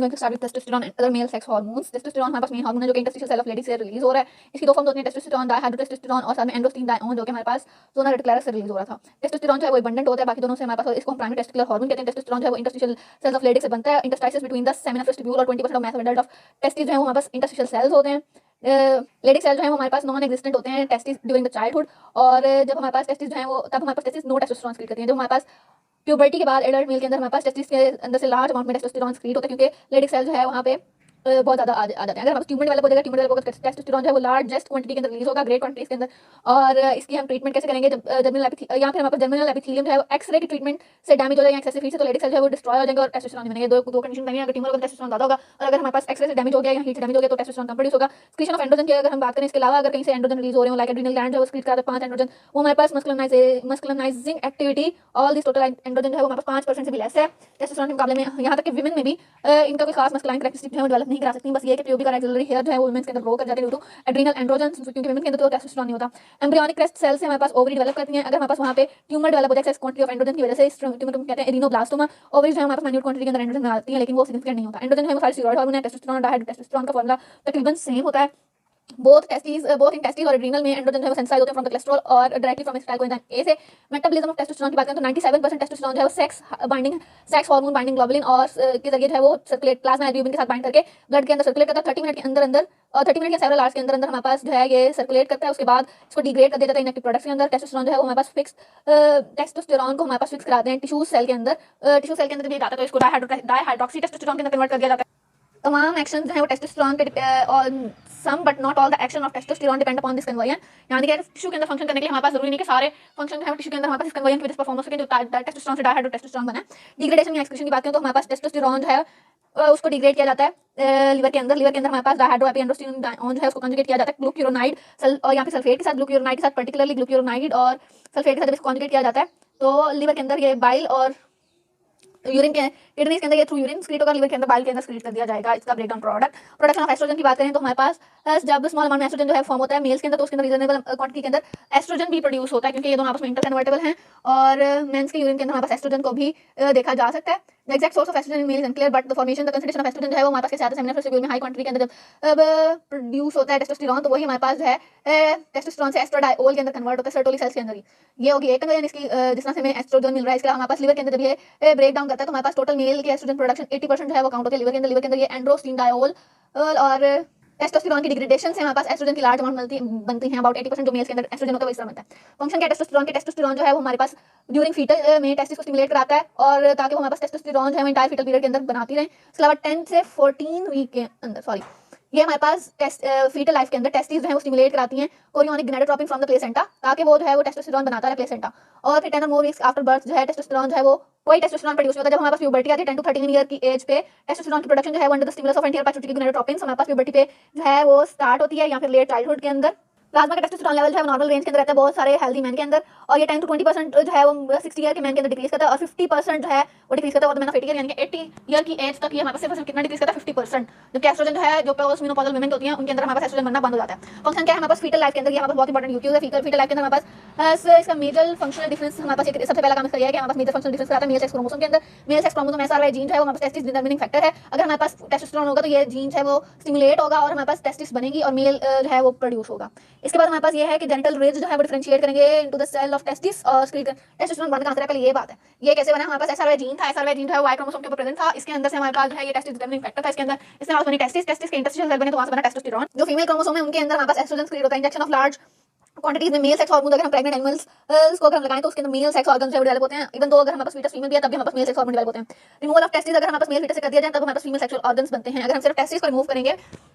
going to start with testosterone and other male sex hormones. Testosterone हमारे पास main hormone है जो कि interstitial cell of lady से release हो रहा है। इसकी दो फॉर्म्स होती हैं, टेस्टोस्टेरॉन, डाइहाइड्रोटेस्टोस्टेरॉन और साथ में एंड्रोस्टेरोन जो कि हमारे पास जोना रेटिकुलरिस से रिलीज हो रहा था। टेस्टोस्टेरॉन जो है वो एबंडेंट होता है बाकी दोनों से हमारे पास, इसको हम प्राइमरी टेस्टिकुलर हार्मोन कहते हैं। टेस्टोस्टेरॉन जो है वो इंटरस्टिशियल सेल्स ऑफ लेडी से बनता है। इंटरस्टाइसिस बिटवीन द सेमिनल वेस्टिब्यूल और 20% ऑफ मैथ ऑफ टेस्टिस जो है वो हमारे पास इंटरस्टिशियल सेल्स होते हैं। लेडिक सेल जो है वो हमारे पास नॉन एग्जिस्टेंट होते हैं टेस्टिस ड्यूरिंग द चाइल्डहुड, और जब हमारे पास टेस्टिस जो है वो तब हमारे पास टेस्टिस नो टेस्टोस्टेरॉन क्रिएट करती हैं। जब हमारे पास प्यूबर्टी के बाद एडल्ट मेल के अंदर हमारे पास टेस्टिस के अंदर से लार्ज अमाउंट में टेस्टोस्टेरॉन क्रिएट होता है, क्योंकि लेडिक सेल जो है वहाँ पे बहुत ज़्यादा आ जाते हैं। अगर हमारे ट्यूमर डेवलप हो जाएगा, ट्यूमर डेवलप होगा, टेस्टोस्टेरॉन जो है वो लार्जेस्ट क्वांटिटी के अंदर रिलीज होगा, ग्रेट क्वांटिटीज के अंदर। और इसकी हम ट्रीटमेंट कैसे करेंगे, जब जर्मिनल या फिर हमारे पास जर्मिनल एपिथेलियम जो है वो एक्सरे की ट्रीटमेंट से डैमेज हो जाएगा एक्सेसिव हीट से, तो लेडिक सेल जो है वो डिस्ट्रॉय हो जाएंगे और टेस्टोस्टेरॉन बनेंगे। दो कंडीशन बनेंगे, अगर ट्यूमर होगा टेस्टोस्टेरॉन ज़्यादा होगा, और अगर हमारे पास एक्सरे से डैमेज हो गया या हीट से डैमेज हो गया तो टेस्टोस्टेरॉन कम प्रोड्यूस होगा। स्क्रीशन ऑफ एंड्रोजन की अगर हम बात करें, इसके अलावा अगर कहीं से एंड्रोजन रिलीज हो रहे हो, लाइक एड्रिनल ग्लैंड जो है वो स्क्रीट करता है 5 एंड्रोजन, वो हमारे पास masculinising activity all this total androgen जो है वो हमारे पास 5% से भी लेस है टेस्टोस्टेरॉन के मुकाबले में। यहाँ तक कि विमेन में भी इनका कोई खास मस्कुलाइन कैरेक्टरिस्टिक जो है वो डेवलप नहीं करा सकती, बस ये कि प्यूबिक और एक्सिलरी हेयर जो है वो वुमेन्स के अंदर ग्रो कर जाते हैं ड्यू टू एड्रिनल एंड्रोजन, क्योंकि विमेन के अंदर तो टेस्टोस्टेरॉन नहीं होता। एम्ब्रियोनिक क्रेस्ट सेल से हमारे पास ओवरी डेवलप करती हैं। अगर हमारे पास वहाँ पे ट्यूमर डेवलप हो जाए एक्सेस क्वांटिटी ऑफ एंड्रोजन की वजह से, इस ट्यूमर को कहते हैं एडिनोब्लास्टोमा। ओवरीज जो है हमारे पास माइन्यूट क्वांटिटी के अंदर एंड्रोजन आती है, लेकिन वो सिग्निफिकेंट नहीं होता। एंड्रोजन है वो सारे स्टेरॉइड हार्मोन है। टेस्टोस्टेरॉन और डाइहाइड्रोटेस्टोस्टेरॉन का फॉर्मूला तकरीबन सेम होता है। बोथ इन टेस्टिस और एड्रिनल में एंड्रोजन जो है वो सेंसाइज होते हैं फ्रॉम द कोलेस्ट्रॉल और directly from acetyl coenzyme A से। मेटाबॉलिज्म ऑफ टेस्टोस्टेरॉन की बात करें तो 97% टेस्टोस्टेरॉन जो है वो सेक्स हार्मोन बाइंडिंग ग्लोबुलिन और के जरिए जो है वो सर्कुलेट प्लाज्मा एल्ब्यूमिन के साथ बाइंड करके ब्लड के अंदर सर्कुलेट करता है 30 मिनट के अंदर और 30 मिनट के सेवरल आवर्स के अंदर हमारे पास जो है ये सर्कुलेट करता है। उसके बाद इसको डिग्रेड कर दिया जाता है इनएक्टिव प्रोडक्ट्स के अंदर। टेस्टोस्टेरॉन जो है वो हमारे पास फिक्स टेस्टोस्टेरॉन को हमारे पास फिक्स कराते हैं टिश्यू सेल के अंदर। टिश्यू सेल के अंदर जब ये जाता है तो इसको डाइहाइड्रोक्सी टेस्टोस्टेरॉन के अंदर कन्वर्ट कर दिया जाता है। तमाम एक्शन जो है वो टेस्टोस्टेरॉन पे some but not all the action of testosterone depend upon this conversion. यानी कि टिश्यू के अंदर फंक्शन करने के लिए हमारे पास जरूरी नहीं कि सारे फंक्शन जो है टिश्यू के अंदर हमारे पास इस कन्वर्जन की वजह से परफॉर्म हो सके। जो टेस्टोस्टेरॉन से डाइहाइड्रोटेस्टोस्टेरॉन बना है। डिग्रेडेशन या एक्सक्रीशन की बात करें तो हमारे पास टेस्टोस्टेरॉन जो है उसको डिग्रेड किया जाता है लिवर के अंदर हमारे पास डाइहाइड्रोएपिएंड्रोस्टेरोन जो है उसको कंजुगेट किया जाता है ग्लूक्यूरोनाइड और यहाँ पे सल्फेट के साथ, ग्लूक्यूरोनाइड के साथ पर्टिकुलरली ग्लूक्यूरोनाइड और सल्फेट के साथ जब इसको कंजुगेट किया जाता है तो लिवर के अंदर ये बाइल और यूरिन के किडनीज के अंदर ये थ्रू यूरिन स्क्रीट होगा, लिवर के अंदर बाइल के अंदर स्क्रीट कर दिया जाएगा। इसका ब्रेकडाउन प्रोडक्शन ऑफ एस्ट्रोजन की बात करें तो हमारे पास जब स्मॉल अमाउंट में एस्ट्रोजन जो है फॉर्म होता है मेल्स के अंदर तो उसके अंदर रीजनेबल क्वांटिटी के अंदर एस्ट्रोजन भी प्रोड्यूस होता है, क्योंकि ये दोनों आपस में इंटर कन्वर्टेबल हैं। और मेंस के यूरिन के अंदर हमारे पास एस्ट्रोजन को भी देखा जा सकता है। The exact source of oestrogen in male is unclear, but the formation the concentration of oestrogen जो है वो हमारे पास कैसे आता है सेमिनल वेस्टिब्यूल में हाई क्वांटिटी के अंदर जब प्रोड्यूस होता है टेस्टोस्टेरॉन, तो वही हमारे पास जो है टेस्टोस्टेरॉन से एस्ट्राडाइओल के अंदर कन्वर्ट होता है सर्टोलिक सेल्स के अंदर ही। ये होगी एक कन्वर्जन इसकी जिस तरह से हमें एस्ट्रोजन मिल रहा है। इसके अलावा हमारे पास लिवर के अंदर जब ये ब्रेक डाउन करता है तो हमारे पास टोटल मेल की एस्ट्रोजन प्रोडक्शन 80% जो है वो काउंट होती है लिवर के अंदर ये एंड्रोस्टेरोडाइओल और टेस्टोस्टेरॉन की डिग्रेडेशन से हमारे पास एस्ट्रोजन की लार्ज अमाउंट बनती है। अबाउट 80% जो मेल्स के अंदर एस्ट्रोजन होता है वो इस तरह बनता है। फंक्शन क्या है टेस्टोस्टेरॉन जो है वो हमारे पास ड्यूरिंग फीटल में टेस्टिस को स्टिमुलेट कराता है और ताकि वो हमारे पास टेस्टोस्टेरॉन जो है इंटायर फीटल पीरियड के अंदर बनाती रहे। इसके अलावा 10 से 14 वीक के अंदर ये हमारे पास फीटल लाइफ के अंदर टेस्टिस जो है वो स्टिमुलेट कराती हैं chorionic gonadotropin from the placenta, ताकि वो जो है वो टेस्टोस्टेरॉन बनाता है प्लेसेंटा। और फिर 10 और मोर वीक्स आफ्टर बर्थ जो है टेस्टोस्टेरॉन जो है वो कोई टेस्टोस्टेरॉन प्रोड्यूस होता है। जब हमारे पास प्यूबर्टी आती है 10 to 13 ईयर की एज पे टेस्टोस्टेरॉन की प्रोडक्शन जो है under the stimulus of anterior pituitary gonadotropin हमारे पास प्यूबर्टी पे जो है वो स्टार्ट होती है या फिर लेट चाइल्डहुड के अंदर। प्लाज्मा का टेस्टोस्टेरॉन लेवल जो है नॉर्मल रेंज के अंदर रहता है बहुत सारे हेल्दी मैन के अंदर, और ये 10 to 20% जो है वो 60 ईयर के मैन के अंदर डिक्रीज करता है और 50% जो है वो डिक्रीज करता है। और मैंने फेटी ईयर यानी कि 80 ईयर की एज तक ये हमारे पास कितना डिक्रीज करता है 50%। जबकि एस्ट्रोजन जो है जो पोस्ट मेनोपॉजल वुमेन होती हैं उनके अंदर हमारे पास एस्ट्रोजन बनना बंद हो जाता है। फंक्शन क्या है हमारे पास फीटल लाइफ के अंदर, ये हमारे पास बहुत इंपॉर्टेंट यूट्यूब है फीटल लाइफ के अंदर हमारे पास इसका मेजर फंक्शनल डिफरेंस हमारे पास सबसे पहला काम इसका है कि हमारे पास मेजर फंक्शनल डिफरेंस आता है मेल सेक्स क्रोमोसोम के अंदर। मेल सेक्स क्रोमोसोम ऐसा है जीन है वो हमारे पास टेस्टिस डिटरमिनिंग फैक्टर है। अगर हमारे पास टेस्टोस्टेरॉन होगा तो ये जीन है वो स्टिमुलेट होगा और हमारे पास टेस्टिस बनेगी और मेल जो है वो प्रोड्यूस होगा। इसके बाद हमारे पास ये है कि जेनिटल रिज जो है वो डिफरेंशिएट करेंगे into the cell of testis और टेस्टोस्टेरॉन बनने का आंसर है पहले ये बात है। ये कैसे बना, हमारे पास एसआरवाई जीन था, एसआरवाई जीन जो है वाई क्रोमोसोम के ऊपर प्रेजेंट था, इसके अंदर से हमारे पास जो है ये टेस्टिस डिटरमिनिंग फैक्टर था, इसके अंदर इससे हमारे बनी टेस्टिस के इंटरस्टिशियल सेल बने तो वहां से बना टेस्टोस्टेरॉन। जो फीमेल क्रोमोसोम है उनके अंदर हमारे पास एस्ट्रोजन क्रिएट होता है इंजेक्शन ऑफ लार्ज क्वांटिटीज में मेल सेक्स हार्मोन। अगर हम प्रेग्नेंट एनिमल्स को अगर हम लगाएं तो उसके अंदर मेल सेक्स ऑर्गन्स डेवलप होते हैं। इवन तो अगर हमारे पास फीटस फीमेल भी है तब भी हमारे पास मेल सेक्स हार्मोन डेवलप होते हैं। रिमूवल ऑफ टेस्टिस अगर हमारे पास मेल फीटस से कर दिया जाए तब हमारे पास फीमेल सेक्सुअल ऑर्गन्स बनते हैं। अगर हम सिर्फ टेस्टिस को रिमूव करेंगे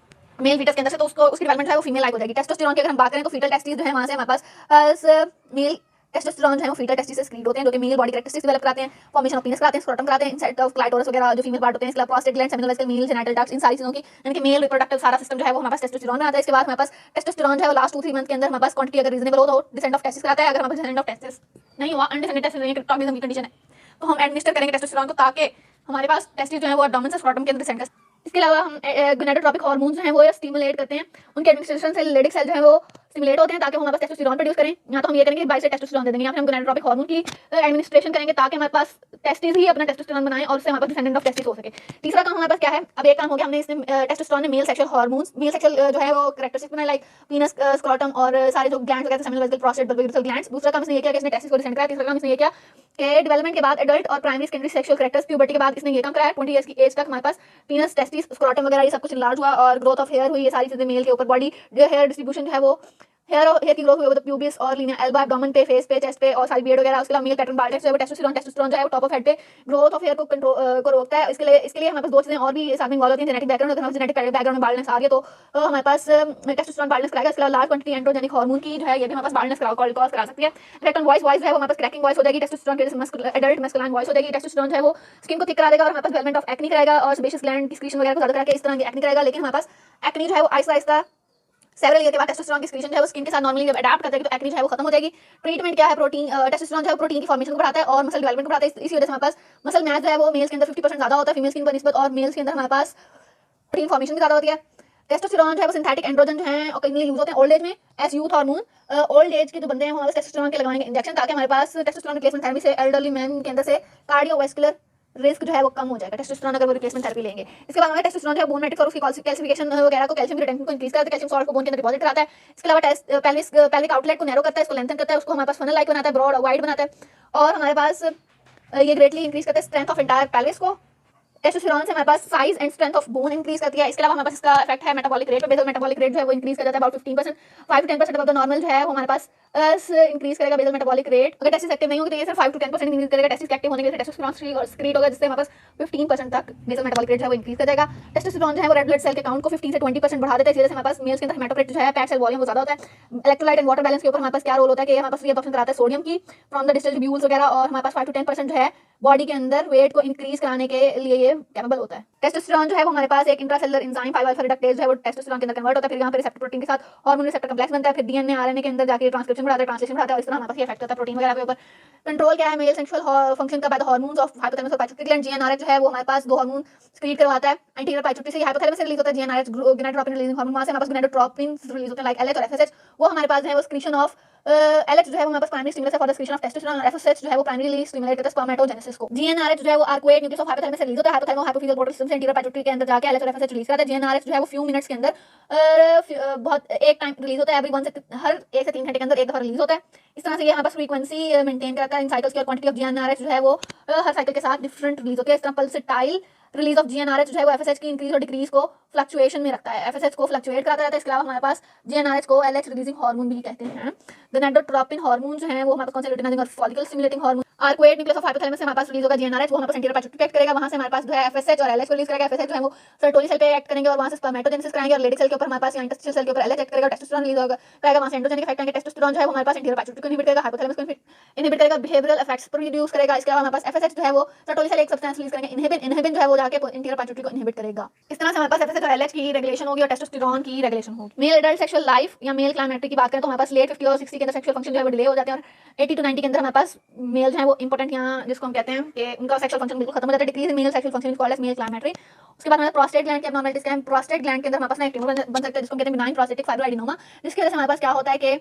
मेल फीटस के अंदर से तो उसकी डेवलपमेंट है वो फीमेल लाइक हो जाएगी। टेस्टोस्टेरॉन की अगर हम बात करें तो फीटल टेस्टिस जो है वहां से हमारे पास मेल टेस्टोस्टेरॉन जो है वो फीटल टेस्टिस से क्रिएट होते हैं जो कि मेल बॉडी कैरेक्टरिस्टिक्स डेवलप कराते हैं, फॉर्मेशन ऑफ पीनस कराते हैं, स्क्रोटम कराते हैं, इनसाइड ऑफ क्लाइटोरस वगैरह जो फीमेल पार्ट होते हैं। इसके अलावा prostate gland, seminal vesicle, male genital ducts, इन सारी चीजों की यानी कि मेल रिप्रोडक्टिव सारा सिस्टम जो है वो हमारे पास टेस्टोस्टेरॉन में आता है। इसके बाद हमारे पास टेस्टोस्टेरॉन जो है वो लास्ट 2-3 मंथ के अंदर हमारे पास क्वांटिटी अगर रीजनेबल हो तो डिसेंट ऑफ टेस्टिस कराता है। अगर हमारे पास डिसेंट ऑफ टेस्टिस नहीं हुआ, अनडिसेंडेड टेस्टिस नहीं है, क्रिप्टोमिज्म की कंडीशन है, तो हम एडमिनिस्टर करेंगे टेस्टोस्टेरॉन को ताकि हमारे पास टेस्टिस जो है वो एब्डोमेन से स्क्रोटम के अंदर डिसेंट कर। इसके अलावा हम गोनाडोट्रोपिक हार्मोन्स जो हैं वो स्टिमुलेट करते हैं, उनके एडमिनिस्ट्रेशन से लेडिक सेल जो है वो स्टिमुलेट होते हैं ताकि हम हमारे पास टेस्टोस्टेरोन प्रोड्यूस करें। या तो हम ये करेंगे कि बाई से टेस्टोस्टेरोन दे देंगे, या फिर हम गोनाडोट्रोपिक हार्मोन की एडमिनिस्ट्रेशन करेंगे ताकि हमारे पास टेस्टिस ही अपना टेस्टोस्टेरोन बनाएं और उससे हमारे पास डिसेंडेंट ऑफ टेस्टिस हो सके। तीसरा काम हमारे पास क्या है, अब एक काम हो गया, हमने इसमें टेस्टोस्टेरोन ने male sexual hormones, male sexual जो है वो कैरेक्टरिस्टिक बनाए लाइक पीनस, स्क्रॉटम और सारे जो ग्लैंड्स वगैरह सेमिनल वेसिकल, प्रोस्टेट, बल्बिकल ग्लैंड्स। दूसरा काम इसने ये किया कि इसने टेस्टिस को डिसेंड कराया। तीसरा काम इसने ये किया कि डेवलपमेंट के बाद एडल्ट और primary secondary sexual characters, puberty के बाद इसने ये काम कराया। 20 इयर्स की एज तक हमारे पास पीनस, टेस्टिस, स्क्रॉटम वगैरह ये सब कुछ लार्ज हुआ और ग्रोथ ऑफ हेयर हुई, ये सारी चीजें मेल के ऊपर। बॉडी जो हेयर डिस्ट्रीब्यूशन जो है वो हेयर की ग्रोथ हुई है प्यूबिस और लीनिया एल्बा, एब्डोमेन पे, फेस पे, चेस्ट पे और सारी बियर्ड वगैरह। उसके अलावा मेल पैटर्न बाल्टेक्स जो है टेस्टोस्टेरोन जो है वो टॉप ऑफ हेड पे ग्रोथ ऑफ हेयर को कंट्रोल को रोकता है। इसके लिए हमारे पास दो चीजें और भी साथ में इन्वॉल्व होती हैं, जेनेटिक बैकग्राउंड। अगर हमारे जेनेटिक बैकग्राउंड में बाल्डनेस आ रही है तो हमारे पास टेस्टोस्टेरोन बाल्डनेस कराएगा। इसके अलावा लार्ज क्वांटिटी एंड्रोजेनिक हार्मोन की जो है ये भी हमारे पास बाल्डनेस कॉज करा सकती है। इफेक्ट ऑन वॉइस जो है वो हमारे पास क्रैकिंग वॉइस हो जाएगी टेस्टोस्टेरोन के जैसे एडल्ट मस्कुलाइन वॉइस हो जाएगी। टेस्टोस्टेरोन जो है वो स्किन को थिक करा देगा और हमारे पास डेवलपमेंट ऑफ एक्ने कराएगा और सेबेशियस ग्लैंड की सिक्रीशन वगैरह को ज्यादा करके इस तरह की एक्ने कराएगा। लेकिन हमारे पास एक्ने जो है वो आहिस्ता सेवरल ईयर के बाद टेस्टोस्टेरोन की सिक्रीशन जो है वो स्किन के साथ नॉर्मली जब अडैप्ट करता है तो एक्ने जो है वो खत्म हो जाएगी। ट्रीटमेंट क्या है, टेस्टोस्टेरोन जो है प्रोटीन की फॉर्मेशन को बढ़ाता है और मसल डेवलपमेंट को बढ़ाता है। इसी वजह से हमारे पास मसल मैस जो है वो मेल्स के अंदर 50% ज्यादा होता है फीमेल्स की निस्बत, और मेल्स के अंदर हमारे पास प्रोटीन फॉर्मेशन भी ज्यादा होती है। टेस्टोस्टेरोन जो है वो सिंथेटिक एंड्रोजन जो है ओकेजनली यूज होते हैं ओल्ड एज में as youth hormone. Old age के जो बंदे हैं वो हमारे टेस्टोस्टेरोन के लगाएंगे इंजेक्शन ताकि हमारे पास टेस्टोस्टेरोन रिप्लेसमेंट थेरेपी से एल्डरली मैन के अंदर से कार्डियोवास्कुलर रिस्क जो है वो कम हो जाएगा टेस्टोस्टेरोन अगर वो रिप्लेसमेंट थेरेपी लेंगे। इसके बाद हमारे टेस्टोस्टेरोन जो है बोन मेट्रिक्स और उसकी कैल्सिफिकेशन वगैरह को, कैल्शियम रिटेंशन को इंक्रीज करता है, कैल्शियम सॉल्ट को बोन के अंदर डिपॉजिट कराता है। इसके अलावा पेल्विक आउटलेट को नैरो करता है, इसको लेंथन करता है, उसको हमारे पास फनल लाइक बनाता है, ब्रॉड वाइड बनाता है। और हमारे पास ये ग्रेटली इंक्रीज करता है स्ट्रेंथ ऑफ एंटायर पेल्विस को। टेस्टोस्टेरोन से हमारे पास size and strength of bone increase करती है। इसके अलावा हमारे पास इसका इफेक्ट है मेटाबॉलिक रेट पे, बेसल मेटाबॉलिक रेट जो है वो इंक्रीज कर जाता है about 15%, 5 to 10% above the normal जो है वो हमारे पास इंक्रीज करेगा बेसल मेटाबॉलिक रेट। अगर टेस्टिस एक्टिव नहीं होगी तो ये सिर्फ 5 to 10% इंक्रीज करेगा। टेस्टिस एक्टिव होने के लिए टेस्टोस्टेरोन सीक्रेट होगा जिससे हमारे पास 15% तक बेसल मेटाबॉलिक रेट जो है वो इंक्रीज कर जाएगा। टेस्टोस्टेरोन जो है वो रेड ब्लड सेल के काउंट को 15 से 20% बढ़ा देता है। इस वजह से हमारे पास मेल्स के अंदर हेमाटोक्रिट जो है पैक्ड सेल वॉल्यूम वो ज्यादा होता है। इलेक्ट्रोलाइट एंड वाटर बैलेंस के ऊपर हमारे पास क्या रोल होता है कि हमारे पास ये ऑप्शन कराता है सोडियम की फ्रॉम द डिस्टल ट्यूब्यूल्स वगैरह, और हमारे पास 5 to 10% जो है बॉडी के अंदर वेट को इंक्रीज कराने के लिए ये कैपेबल होता है। टेस्टोस्टेरोन जो है वो हमारे पास एक इंट्रासेलुलर एंजाइम 5 अल्फा रिडक्टेज जो है वो टेस्टोस्टेरोन के अंदर कन्वर्ट होता है, फिर यहाँ पे रिसेप्टर प्रोटीन के साथ हार्मोन रिसेप्टर कॉम्प्लेक्स बनता है, फिर डीएनए आरएनए के अंदर जाके ट्रांसक्रिप्शन बढ़ाता है, ट्रांसलेशन बढ़ाता है, और इस तरह हमारे पास ये इफेक्ट होता है प्रोटीन वगैरह के ऊपर। कंट्रोल क्या है मेल सेक्सुअल फंक्शन का by the hormones of hypothalamus और पाइट्यूटरी ग्लैंड। जीएनआरएच जो है वो हमारे पास दो हार्मोन सीक्रेट करवाता है एंटीरियर पाइट्यूटरी से, हाइपोथैलेमस से रिलीज होता है जीएनआरएच गोनाडोट्रोपिन रिलीजिंग हार्मोन, वहां से हमारे पास गोनाडोट्रोपिन रिलीज होते हैं लाइक एलएच और एफएसएच। वो हमारे पास जो है वो सिक्रीशन ऑफ एलएच जो है वो हमारे पास प्राइमरी स्टिमुलस है for the secretion of testosterone, और एफएसएच जो है वो प्राइमरीली स्टिमुलेट करता है स्पर्मेटोजेनेसिस को। जीएनआरएच जो है वो आर्कुएट न्यूक्लियस ऑफ हाइपोथैलेमस से रिलीज होता है, हाइपोथैलेमो हाइपोफिजियल पोर्टल सिस्टम से एंटीरियर पाइट्यूटरी के अंदर जाके एलएच और एफएसएच रिलीज करता है। जीएनआरएच जो है वो फ्यू मिनट्स के अंदर बहुत एक टाइम रिलीज होता है, एवरी हर 1 से 3 घंटे के अंदर एक दफा रिलीज होता है। इस तरह से ये हमारे पास फ्रीक्वेंसी मेंटेन करता है इन साइकिल्स की, और क्वांटिटी ऑफ जीएनआरएच जो है वो हर साइकिल के साथ डिफरेंट रिलीज होती है। इस तरह पल्सेटाइल रिलीज ऑफ जीएनआरएच जो है वो एफएसएच की इंक्रीज और डिक्रीज को फ्लक्चुएशन में रखता है, एफएसएच को फ्लक्चुएट कराता रहता है। इसके अलावा हमारे पास जीएनआरएच को एलएच रिलीजिंग हार्मोन भी कहते हैं। गोनाडोट्रोपिन हार्मोन जो है वो हमारे पास कौन से लुटिनाइजिंग और follicle stimulating hormone. Arcuate nucleus of hypothalamus से हमारे पास रिलीज होगा जीएनआरएच, वो हमारे पास एंटीरियर पाइट्यूटरी एक्ट करेगा, वहां से हमारे पास जो है एफएसएच और एलएच को रिलीज करेगा। एफएसएच जो है वो सर्टोली सेल पे एक्ट करेंगे और वहां से स्पर्मेटोजेनेसिस कराएंगे, और लेडिक सेल के ऊपर हमारे पास या इंटेस्टाइनल सेल के ऊपर एलएच एक्ट करेगा, टेस्टोस्टेरोन रिलीज होगा करेगा, वहां से एंड्रोजेनिक इफेक्ट आएंगे। टेस्टोस्टेरोन जो है वो हमारे पास एंटीरियर पाइट्यूटरी को इनहिबिट करेगा, हाइपोथैलेमस को इनहिबिट करेगा, बिहेवियरल इफेक्ट्स प्रोड्यूस करेगा। इसके अलावा हमारे पास एफएसएच जो है वो सर्टोली सेल एक सब्सटेंस रिलीज करेंगे, इनहिबिन जो है वो जाके एंटीरियर पाइट्यूटरी को इनहिबिट करेगा। इस तरह से हमारे पास एफएसएच और एलएच की रेगुलेशन होगी और टेस्टोस्टेरोन की रेगुलेशन होगी। मेल एडल्ट सेक्सुअल लाइफ या मेल क्लाइमेट्री की बात करें तो हमारे पास लेट 50 और 60 के अंदर सेक्सुअल फंक्शन जो है वो डिले हो जाते हैं, और 80 to 90 के अंदर हमारे पास मेल जो है वो इंपॉर्टेंट यहाँ जिसको हम कहते हैं कि उनका सेक्सुअल फंक्शन बिल्कुल खत्म हो जाता है, decrease in male sexual function is called as male climacteric. उसके बाद हमारे प्रोस्टेट ग्लैंड की एब्नॉर्मलिटीज क्या है, प्रोस्टेट ग्लैंड के अंदर हमारे पास एक ट्यूमर बन सकता है जिसको कहते हैं बिनाइन प्रोस्टेटिक फाइब्रोएडिनोमा, जिसकी वजह से हमारे पास क्या होता है कि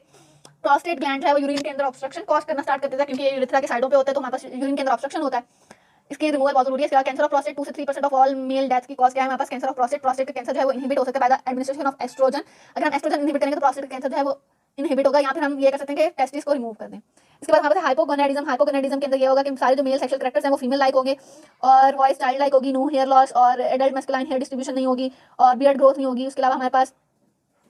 प्रोस्टेट ग्लैंड जो है वो यूरिन के अंदर ऑब्स्ट्रक्शन कॉज करना स्टार्ट कर देता है, क्योंकि ये यूरेथ्रा के साइडों पे होता है तो हमारे पास यूरिन के अंदर ऑब्स्ट्रक्शन होता है। इसकी रिमूवल बहुत जरूरी है। इसके बाद कैंसर ऑफ प्रोस्टेट 2 से 3% ऑफ ऑल मेल डेथ की कॉज क्या है हमारे पास कैंसर ऑफ प्रोस्टेट। प्रोस्टेट का कैंसर जो है वो इनहिबिट हो सकता है by the administration of oestrogen. अगर हम एस्ट्रोजन इनहिबिट करेंगे तो प्रोस्टेट का कैंसर जो है वो इनहिबिट होगा, या फिर हम ये कर सकते हैं कि टेस्टिस को रिमूव कर दें। इसके बाद हमारे पास हाइपोगोनाडिज्म। हाइपोगोनाडिज्म के अंदर ये होगा कि सारे जो मेल सेक्सुअल कैरेक्टर्स हैं वो फीमेल लाइक होंगे, और वॉइस चाइल्ड लाइक होगी, नो हेयर लॉस और एडल्ट मस्कुलाइन हेयर डिस्ट्रीब्यूशन नहीं होगी, और बियर्ड ग्रोथ नहीं होगी। उसके अलावा हमारे पास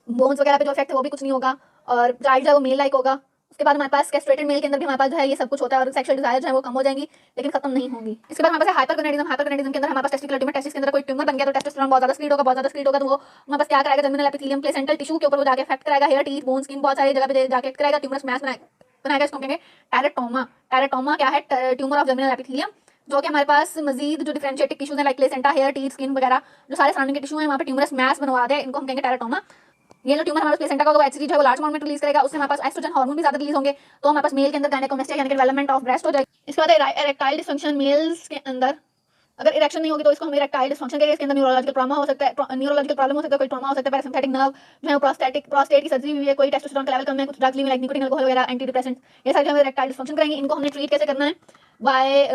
बोन्स वगैरह पे जो इफेक्ट है वो भी कुछ नहीं होगा, और चाइल्ड जो है वो मेल लाइक होगा। उसके बाद हमारे पास कैस्ट्रेटेड मेल के अंदर भी हमारे पास जो है ये सब कुछ होता है, और सेक्सुअल डिजायर जो है वो कम हो जाएंगी लेकिन खत्म नहीं होंगी। इसके बाद हमारे पास हाइपरगोनाडिज्म। हाइपरगोनाडिज्म के अंदर हमारे पास टेस्टिकुलर ट्यूमर, टेस्टिस के अंदर कोई ट्यूमर बन गया तो टेस्टोस्टेरोन बहुत ज्यादा स्क्रीड होगा, बहुत ज्यादा स्क्रीड होगा तो वो हमारे पास क्या कराएगा, जर्मिनल एपिथेलियम प्लेसेंटल टिश्यू के ऊपर वो जाके इफेक्ट कराएगा, हेयर, टीथ, बोन, स्किन, बहुत सारी जगह पे जाके कराएगा, ट्यूमरस मैस बनाएगा। इसको कहेंगे टेरेटोमा। टेरेटोमा क्या है, ट्यूमर ऑफ जर्मिनल एपिथेलियम, जो कि हमारे पास मजीद जो डिफरेंशिएटिक टिश्यूज हैं like placenta, hair, teeth, skin वगैरह जो सारे सराउंडिंग के टिश्यू हैं वहाँ पे ट्यूमरस मैस बनवा दे, इनको हम कहेंगे टेरेटोमा। ये जो ट्यूमर हमारे प्लेसेंटा का होगा एचसीजी जो है वो लार्ज अमाउंट में रिलीज करेगा, उससे हमारे पास एस्ट्रोजन हार्मोन भी ज्यादा रिलीज होंगे, तो हमारे पास मेल के अंदर गायनेकोमेस्टिया यानी कि डेवलपमेंट ऑफ ब्रेस्ट हो जाएगी। इसके बाद इरेक्टाइल डिसफंक्शन मेल्स के अंदर अगर इरेक्शन नहीं होगी तो इसको हम इरेक्टाइल डिसफंक्शन कहेंगे। इसके अंदर न्यूरोलॉजिकल ट्रॉमा हो सकता है, न्यूरोलॉजिकल प्रॉब्लम हो सकता है, कोई ट्रॉमा हो सकता है, पैरासिम्पैथिक नर्व जो है वो प्रोस्टेट की सर्जरी हुई है, कोई टेस्टोस्टेरोन का लेवल कम है, कुछ ड्रग्स ली लाइक निकोटीन अल्कोहल वगैरह, एंटी डिप्रेसेंट्स, ये सारे जो है इरेक्टाइल डिसफंक्शन करेंगे। इनको हमने ट्रीट कैसे करना है, बाय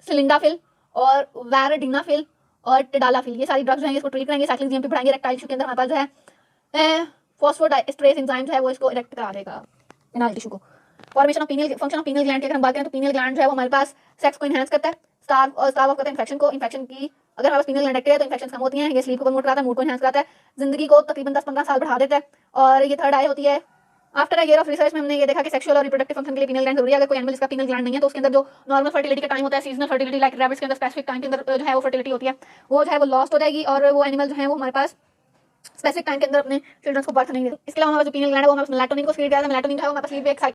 सिलिंडाफिल और वैराडिनाफिल और टिडालाफिल, ये सारी ड्रग्स जो है इसको ट्रीट करेंगे, साइक्लिक जीएमपी बढ़ाएंगे। इरेक्टाइल टिश्यू के अंदर हमारे पास जो है फॉस्फोडाइएस्ट्रेस एंजाइम जो है वो इसको इरेक्ट करा देगा एनाल टिश्यू को। Formation of pineal, function of pineal gland की अगर हम बात करें तो पीनियल ग्लैंड जो है वो हमारे पास सेक्स को एनहांस करता है, स्टार्व ऑफ करता है इन्फेक्शन को। इन्फेक्शन की अगर हमारे पास पीनियल ग्लैंड एक्टिव है तो इन्फेक्शन कम होती हैं। ये स्लीप को प्रमोट कराता है, मूड को एनहांस कराता है, जिंदगी को तकरीबन 10-15 साल बढ़ा देता है। और ये थर्ड आई होती है। After a year of research में हमने ये देखा कि सेक्सुअल और रिप्रोडक्टिव फंक्शन के लिए पीनियल ग्लैंड जरूरी है। अगर कोई एनिमल जिसका पीनियल ग्लैंड नहीं है तो उसके अंदर जो नॉर्मल फर्टिलिटी का टाइम होता है, सीजनल फर्टिलिटी लाइक रैबिट्स के अंदर स्पेसिफिक टाइम के अंदर जो है वो फर्टिलिटी होती है, वो जो है वो लॉस्ट हो जाएगी और वो एनिमल जो है वो हमारे पास स्पेसिफिक टाइम के अंदर अपने चिल्ड्रंस को बर्थ नहीं देते। इसके अलावा हमारा जो पीनियल ग्लैंड है वो हमारे मेलाटोनिन को सीक्रेट करता है। मेलाटोनिन जो है वो हमारे पास